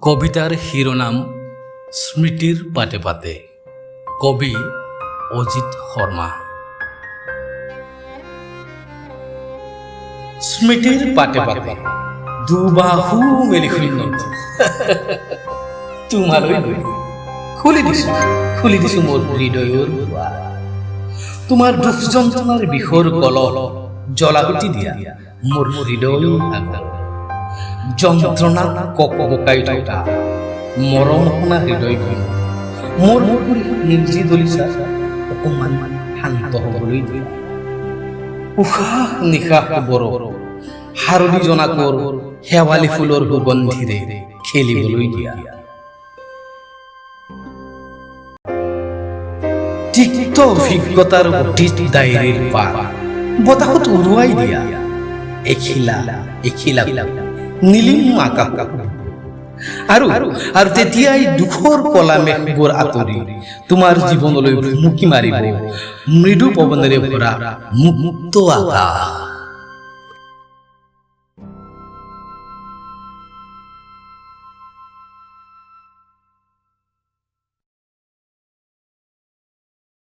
কবিতাৰ শিৰোনাম স্মৃতিৰ পাতে পাতে। কবি অজিত শৰ্মা। স্মৃতিৰ পাতে পাতে দুবাহু মেলি শূন্য তোমালৈ খুলি দিছো মোৰ হৃদয়ৰ দুৱাৰ। তোমাৰ দুখ যন্ত্ৰণাৰ বিষৰ কলহ জ্বলাগুটি দিয়া মোৰ হৃদয় আগৰ। যন্ত্ৰণাত ককবকাই থকা মৰম শুনা হৃদয়খন মোৰ নিৰ্জি দলিছা অকমান শান্ত হবলৈ দিয়া। উশাহ নিশাহ বৰ হাৰলি জনাকৰ শেৱালি ফুলৰ সুগন্ধিৰে খেলিবলৈ দিয়া। তিক্ত অভিজ্ঞতাৰ অতীত ডায়েৰীৰ পাত বতাহত উৰুৱাই দিয়া। এখিলা নীলিম আকাশ আৰু তেতিয়াই দুখৰ কলা মেঘবোৰ আঁতৰি তোমাৰ জীৱনলৈ ভুমুকি মাৰিব মৃদু পৱনেৰে ভৰা মুক্ত আকাশ।